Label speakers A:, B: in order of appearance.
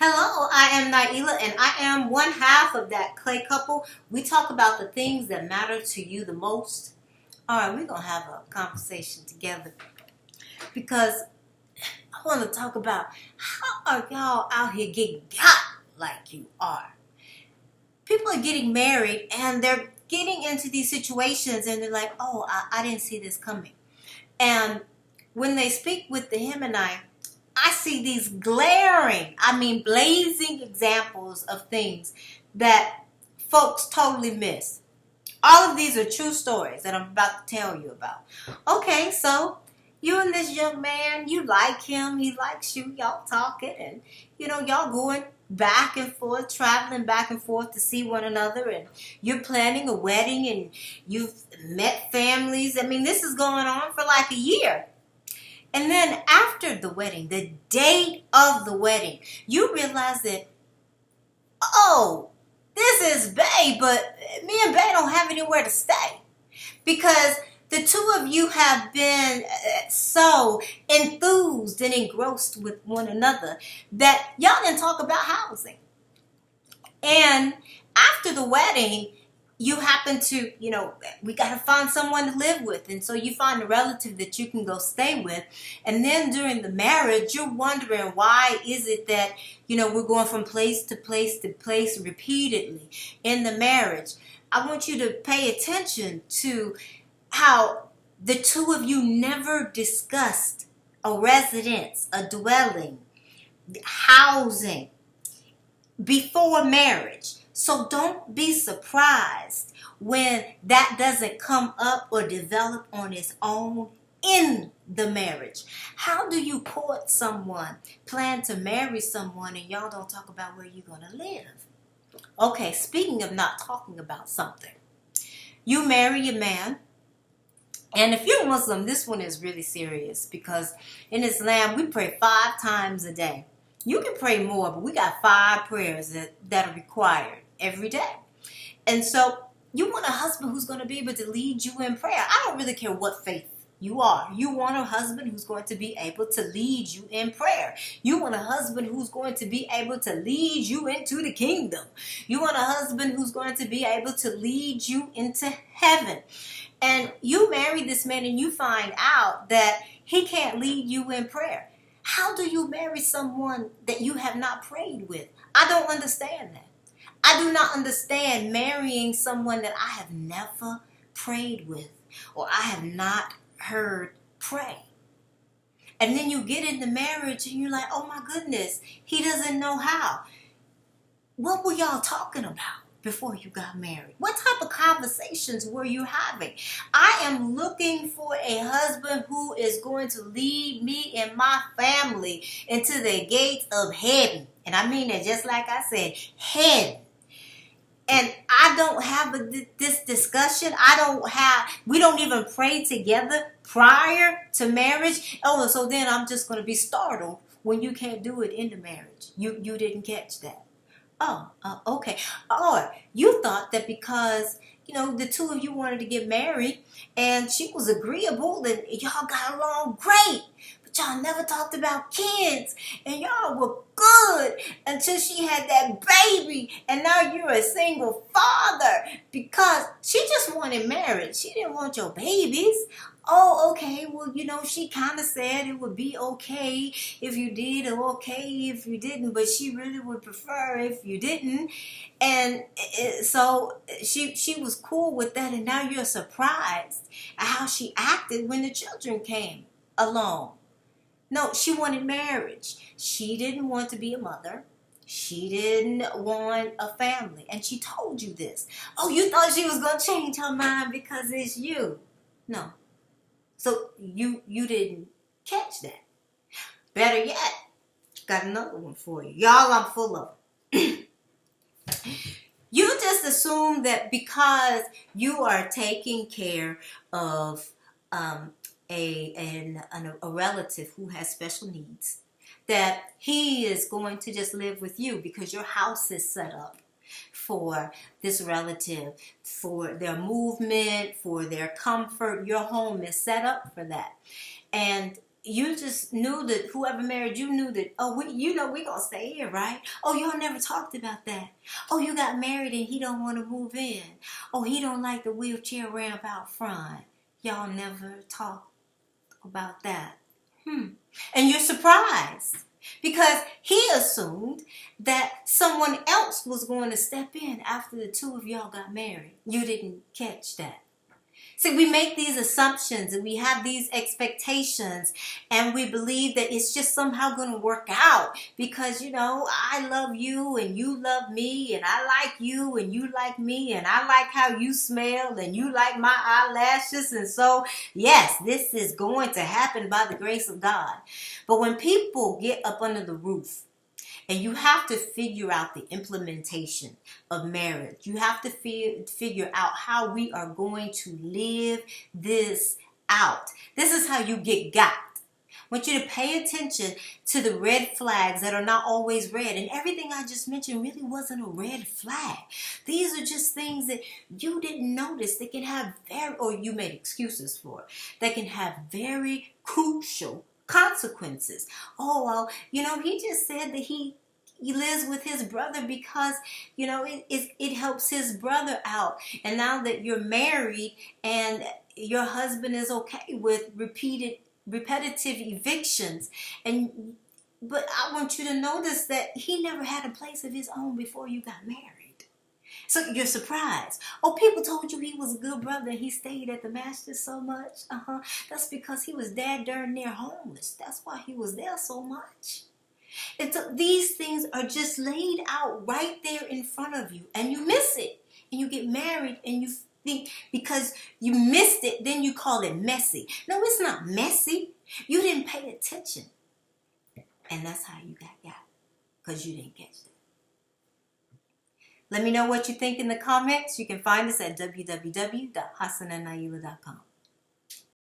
A: Hello, I am Naila, and I am one half of that clay couple. We talk about the things that matter to you the most. All right, we're going to have a conversation together because I want to talk about how are y'all out here getting got like you are. People are getting married and they're getting into these situations and they're like, oh, I didn't see this coming. And when they speak with him and I see these blazing examples of things that folks totally miss. All of these are true stories that I'm about to tell you about. Okay, so you and this young man, you like him, he likes you, y'all talking, and y'all going back and forth, traveling back and forth to see one another, and you're planning a wedding, and you've met families. This is going on for like a year. And then after the wedding, the date of the wedding, you realize that, oh, this is Bae, but me and Bae don't have anywhere to stay. Because the two of you have been so enthused and engrossed with one another that y'all didn't talk about housing. And after the wedding, you happen to, we got to find someone to live with. And so you find a relative that you can go stay with. And then during the marriage, you're wondering, why is it that, we're going from place to place to place repeatedly in the marriage? I want you to pay attention to how the two of you never discussed a residence, a dwelling, housing before marriage. So don't be surprised when that doesn't come up or develop on its own in the marriage. How do you court someone, plan to marry someone, and y'all don't talk about where you're going to live? Okay, speaking of not talking about something, you marry a man, and if you're Muslim, this one is really serious because in Islam, we pray 5 times a day. You can pray more, but we got 5 prayers that are required every day. And so you want a husband who's going to be able to lead you in prayer. I don't really care what faith you are. You want a husband who's going to be able to lead you in prayer. You want a husband who's going to be able to lead you into the kingdom. You want a husband who's going to be able to lead you into heaven. And you marry this man and you find out that he can't lead you in prayer. How do you marry someone that you have not prayed with? I don't understand that. I do not understand marrying someone that I have never prayed with or I have not heard pray. And then you get into marriage and you're like, oh my goodness, he doesn't know how. What were y'all talking about before you got married? What type of conversations were you having? I am looking for a husband who is going to lead me and my family into the gates of heaven. And I mean it just like I said, heaven. And I don't have this discussion. We don't even pray together prior to marriage. Oh, so then I'm just going to be startled when you can't do it in the marriage. You didn't catch that. Oh, okay. Or you thought that because, the two of you wanted to get married and she was agreeable and y'all got along great. But y'all never talked about kids and y'all were good until she had that baby and now you're a single father because she just wanted marriage. She didn't want your babies. Oh, okay. Well, she kind of said it would be okay if you did or okay if you didn't, but she really would prefer if you didn't. And so she was cool with that, and now you're surprised at how she acted when the children came along. No, she wanted marriage. She didn't want to be a mother. She didn't want a family. And she told you this. Oh, you thought she was going to change her mind because it's you. No. So you didn't catch that. Better yet, got another one for you. Y'all, I'm full of them. You just assume that because you are taking care of a relative who has special needs, that he is going to just live with you because your house is set up for this relative, for their movement, for their comfort. Your home is set up for that. And you just knew that whoever married you knew that, oh, we're going to stay here, right? Oh, y'all never talked about that. Oh, you got married and he don't want to move in. Oh, he don't like the wheelchair ramp out front. Y'all never talked about that. And you're surprised because he assumed that someone else was going to step in after the two of y'all got married. You didn't catch that. See, we make these assumptions and we have these expectations and we believe that it's just somehow going to work out because, I love you and you love me and I like you and you like me and I like how you smell and you like my eyelashes. And so, yes, this is going to happen by the grace of God. But when people get up under the roof, and you have to figure out the implementation of marriage. You have to figure out how we are going to live this out. This is how you get got. I want you to pay attention to the red flags that are not always red. And everything I just mentioned really wasn't a red flag. These are just things that you didn't notice that can have or you made excuses for, that can have very crucial consequences. Oh, well, he just said that he lives with his brother because, it helps his brother out. And now that you're married and your husband is okay with repetitive evictions, but I want you to notice that he never had a place of his own before you got married. So you're surprised. Oh, people told you he was a good brother and he stayed at the Masters so much. That's because he was darn near homeless. That's why he was there so much. And so these things are just laid out right there in front of you and you miss it. And you get married and you think because you missed it, then you call it messy. No, it's not messy. You didn't pay attention. And that's how you got because you didn't catch it. Let me know what you think in the comments. You can find us at www.hassanandnaila.com.